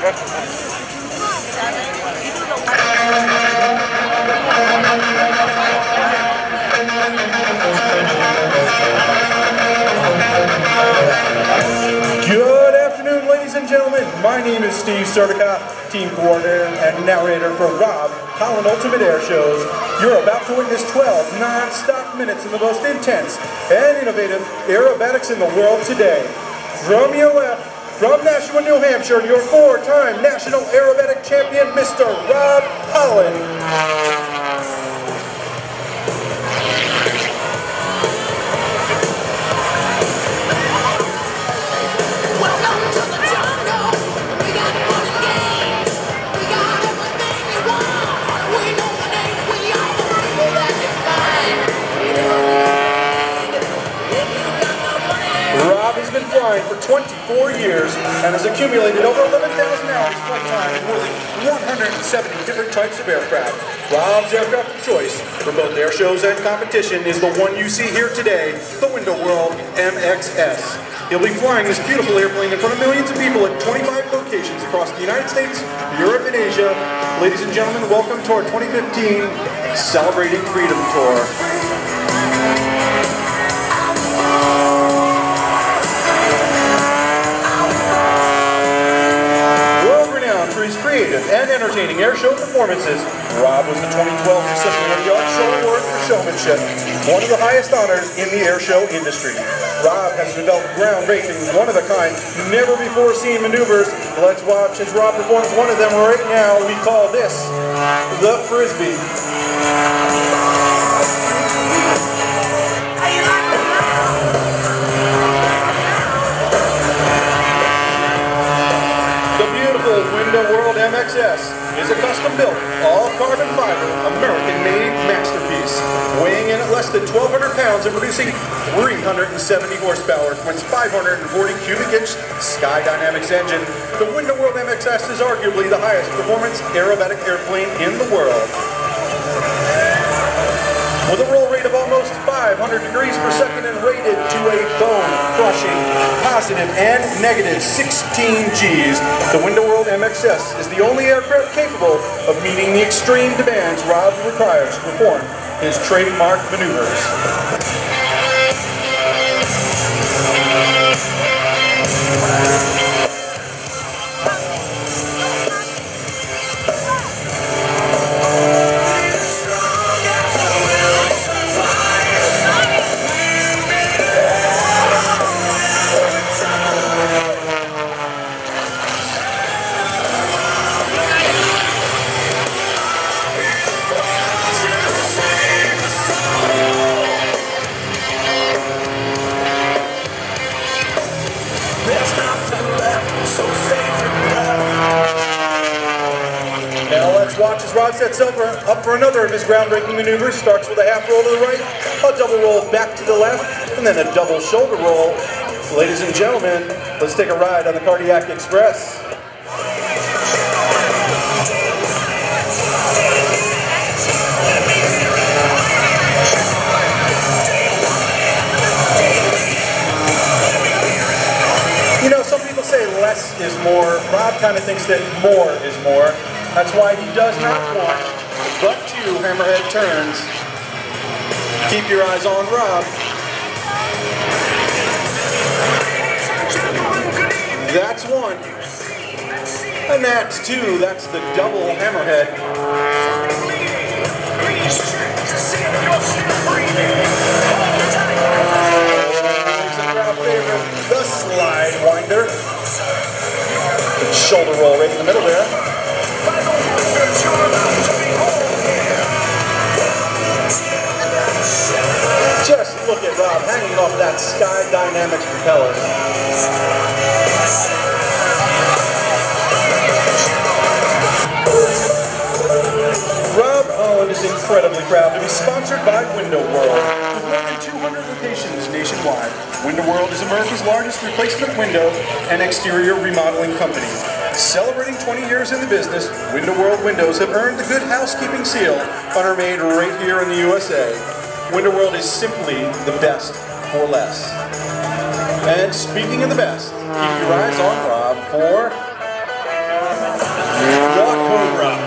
Good afternoon, ladies and gentlemen. My name is Steve Sertica, team coordinator and narrator for Rhode, Holland Ultimate Air Shows. You're about to witness 12 non-stop minutes of the most intense and innovative aerobatics in the world today. From your left, from Nashua, New Hampshire, your four-time national aerobatic champion, Mr. Rob Holland. Been flying for 24 years and has accumulated over 11,000 hours flight time in more than 170 different types of aircraft. Rob's aircraft of choice for both air shows and competition is the one you see here today, the Window World MXS. He'll be flying this beautiful airplane in front of millions of people at 25 locations across the United States, Europe, and Asia. Ladies and gentlemen, welcome to our 2015 Celebrating Freedom Tour. Creative and entertaining air show performances, Rob was the 2012 recipient of the Airshow Award for Showmanship, one of the highest honors in the air show industry. Rob has developed groundbreaking, one-of-a-kind, never-before-seen maneuvers. Let's watch as Rob performs one of them right now. We call this the Frisbee. Window World MXS is a custom-built, all-carbon fiber, American-made masterpiece, weighing in at less than 1,200 pounds and producing 370 horsepower from its 540 cubic inch Skydynamics engine. The Window World MXS is arguably the highest performance aerobatic airplane in the world. With a roll rate of almost 500 degrees per second and rated to a bone-crushing positive and negative 16 Gs, the Window World MXS is the only aircraft capable of meeting the extreme demands Rob requires to perform his trademark maneuvers. Now let's watch as Rod sets up for another of his groundbreaking maneuvers. Starts with a half roll to the right, a double roll back to the left, and then a double shoulder roll. Ladies and gentlemen, let's take a ride on the Cardiac Express. You know, some people say less is more. Rob kind of thinks that more is more. That's why he does not want but two hammerhead turns. Keep your eyes on Rob. That's one. And that's two. That's the double hammerhead. The slide winder. Shoulder roll right in the middle there. Just look at Rob hanging off that Skydynamics propeller. Rob Holland is incredibly proud to be sponsored by Window World. With more than 200 locations nationwide, Window World is America's largest replacement window and exterior remodeling company. Celebrating 20 years in the business, Window World Windows have earned the Good Housekeeping seal, honor made right here in the USA. Window World is simply the best for less. And speaking of the best, keep your eyes on Rob for Walk home, Rob.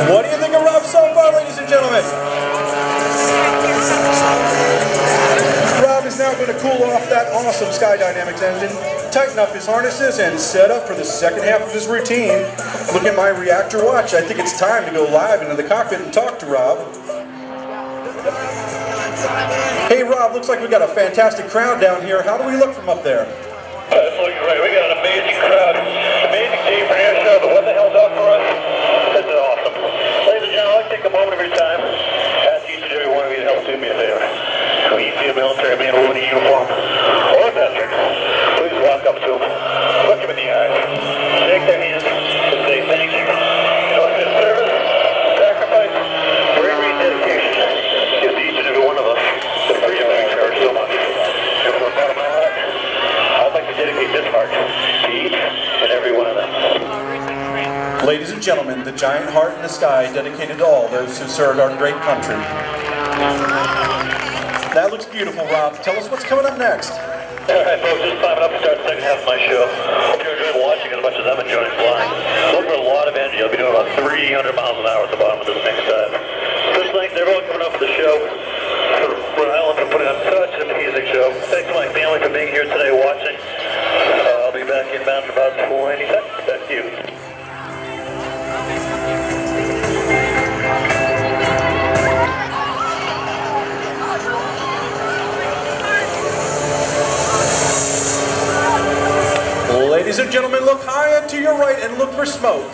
What do you think of Rob so far, ladies and gentlemen? Rob is now going to cool off that awesome Skydynamics engine, tighten up his harnesses, and set up for the second half of his routine. Look at my reactor watch. I think it's time to go live into the cockpit and talk to Rob. Hey Rob, looks like we got a fantastic crowd down here. How do we look from up there? That's looking great. We got an amazing crowd, amazing team for Airshow, but what the hell's up for us? This is awesome. Ladies and gentlemen, I'd like to take a moment of your time, ask each and every one of you to help do me a favor. When you see a military man or woman in uniform, or a veteran, please walk up to them, look them in the eyes, shake their hands, and say thank you. You know, his service, sacrifice, bravery, and dedication gives each and every one of us the freedom that we cherish so much. And from the bottom of my heart, I'd like to dedicate this march to each and every one of them. Ladies and gentlemen, the giant heart in the sky dedicated to all those who served our great country. That looks beautiful, Rob. Tell us what's coming up next. Alright folks, just climbing up to start the second half of my show. Hope you're enjoying watching as much as I'm enjoying flying. Look for a lot of energy. I'll be doing about 300 miles an hour at the bottom of this next dive. First thanks to everyone coming up for the show. For Holland for putting on such an amazing show. Thanks to my family for being here today watching. I'll be back inbound in about 20 seconds. Back to you. Ladies and gentlemen, look high and to your right and look for smoke.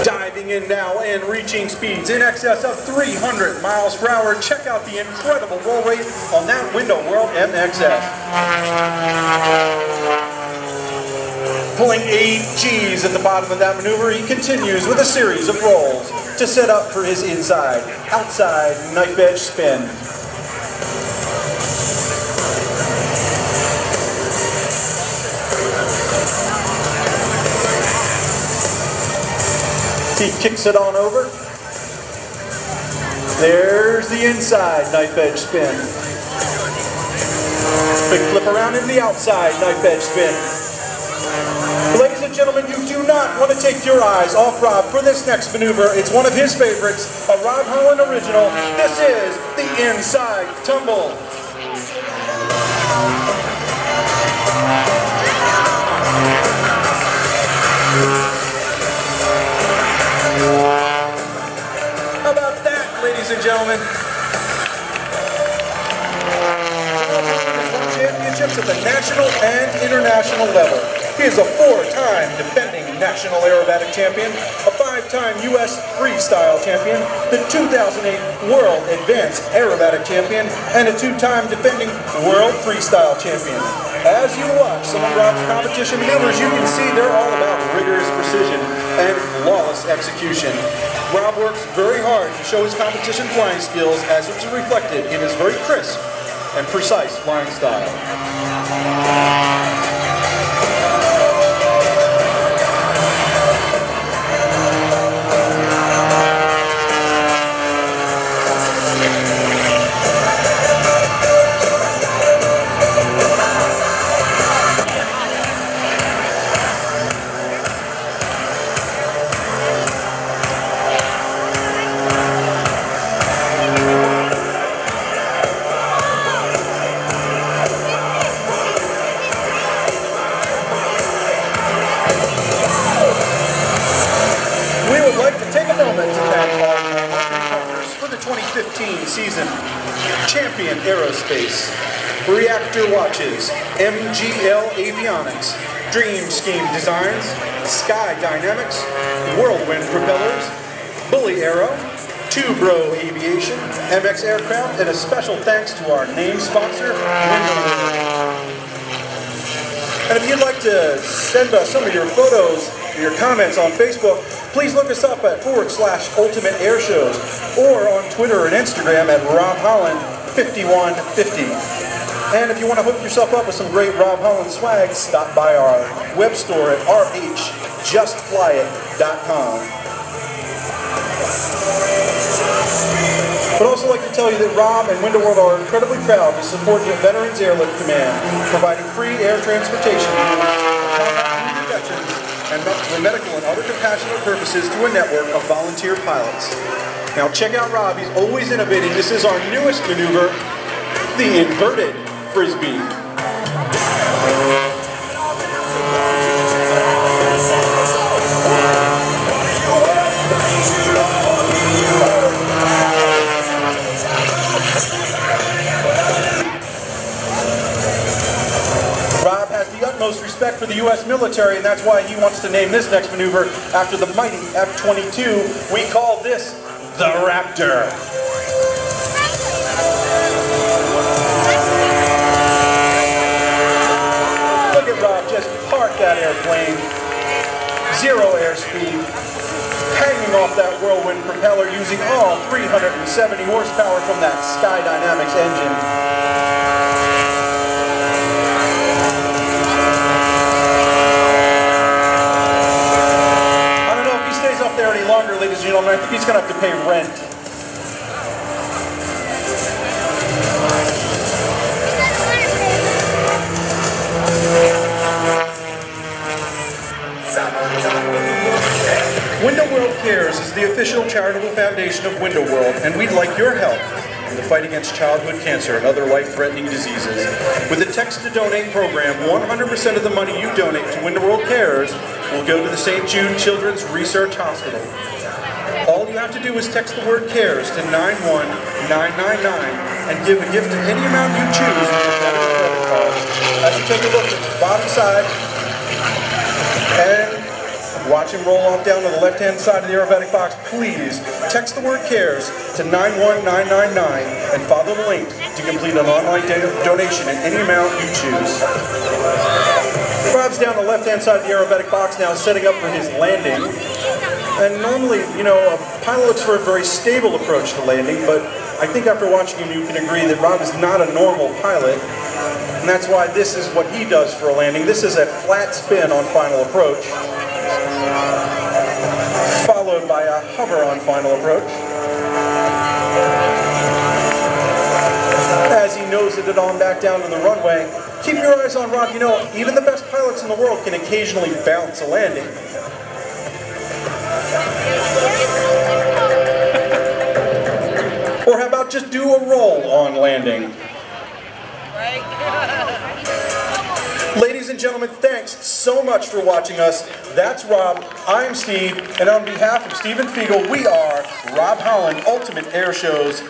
Diving in now and reaching speeds in excess of 300 miles per hour. Check out the incredible roll rate on that Window World MXS. Pulling 8 Gs at the bottom of that maneuver, he continues with a series of rolls to set up for his inside, outside knife edge spin. He kicks it on over. There's the inside knife edge spin. Big flip around in the outside knife edge spin. Ladies and gentlemen, you do not want to take your eyes off Rob for this next maneuver. It's one of his favorites, a Rob Holland original. This is the inside tumble. How about that, ladies and gentlemen? Championships at the national and international level. He is a 4-time defending national aerobatic champion, a 5-time U.S. freestyle champion, the 2008 World Advanced Aerobatic Champion, and a 2-time defending World Freestyle Champion. As you watch some of Rob's competition maneuvers, you can see they're all about rigorous precision and flawless execution. Rob works very hard to show his competition flying skills, as it's reflected in his very crisp and precise flying style. For the 2015 season, Champion Aerospace, Reactor Watches, MGL Avionics, Dream Scheme Designs, Skydynamics, Whirlwind Propellers, Bully Aero, Two Bro Aviation, MX Aircraft, and a special thanks to our name sponsor, Window World. And if you'd like to send us some of your photos, your comments on Facebook, please look us up at /Ultimate Airshows or on Twitter and Instagram at RobHolland5150. And if you want to hook yourself up with some great Rob Holland swag, stop by our web store at rhjustflyit.com. But also like to tell you that Rob and Window World are incredibly proud to support the Veterans Airlift Command, providing free air transportation to veterans and for medical and other compassionate purposes through a network of volunteer pilots. Now check out Rob, he's always innovating. This is our newest maneuver, the inverted frisbee. Rob has the utmost respect for the U.S. military, and that's why he wants to name this next maneuver after the mighty F-22. We call this the Raptor. Look at Rob just park that airplane. Zero airspeed. Hanging off that whirlwind propeller using all 370 horsepower from that Skydynamics engine. I don't know if he stays up there any longer, ladies and gentlemen. I think he's going to have to pay rent. Window World Cares is the official charitable foundation of Window World, and we'd like your help in the fight against childhood cancer and other life-threatening diseases. With the Text to Donate program, 100% of the money you donate to Window World Cares will go to the St. Jude Children's Research Hospital. All you have to do is text the word CARES to 91999 and give a gift of any amount you choose with your debit or credit card. As you take a look at the bottom side, and watch him roll off down to the left-hand side of the aerobatic box. Please text the word CARES to 91999 and follow the link to complete an online donation in any amount you choose. Rob's down the left-hand side of the aerobatic box now, setting up for his landing. And normally, you know, a pilot looks for a very stable approach to landing, but I think after watching him you can agree that Rob is not a normal pilot, and that's why this is what he does for a landing. This is a flat spin on final approach, followed by a hover on final approach. As he noses it on back down to the runway. Keep your eyes on Rob. You know, even the best pilots in the world can occasionally bounce a landing. Or how about just do a roll on landing? Ladies and gentlemen, thanks so much for watching us. That's Rob, I'm Steve, and on behalf of Steve and Fiegel, we are Rob Holland, Ultimate Air Shows.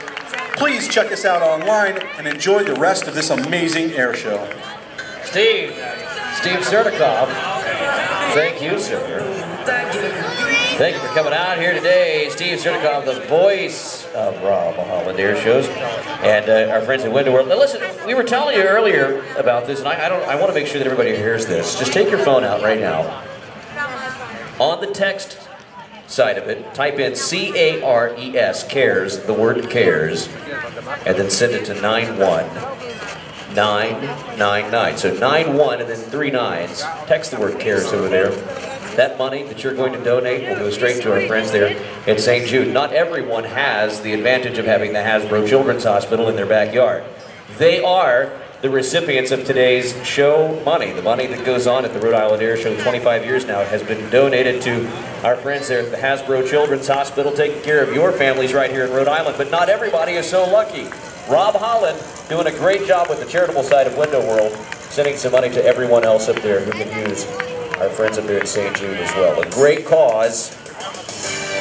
Please check us out online and enjoy the rest of this amazing air show. Steve Sertikov, thank you, sir. Thank you for coming out here today. Steve Sertikov, the voice of Rob Holland Air Shows, and our friends at Window World. Now listen, we were telling you earlier about this, and I want to make sure that everybody hears this. Just take your phone out right now. On the text side of it, type in C-A-R-E-S, CARES, the word CARES, and then send it to 91999. So 91 and then 3 9s. Text the word CARES over there. That money that you're going to donate will go straight to our friends there at St. Jude. Not everyone has the advantage of having the Hasbro Children's Hospital in their backyard. They are the recipients of today's show money. The money that goes on at the Rhode Island Air Show 25 years now has been donated to our friends there at the Hasbro Children's Hospital, taking care of your families right here in Rhode Island. But not everybody is so lucky. Rob Holland doing a great job with the charitable side of Window World, sending some money to everyone else up there who can use our friends up there at St. Jude as well. A great cause.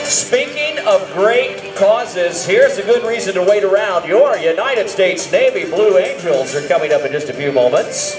Speaking of great causes, here's a good reason to wait around. Your United States Navy Blue Angels are coming up in just a few moments.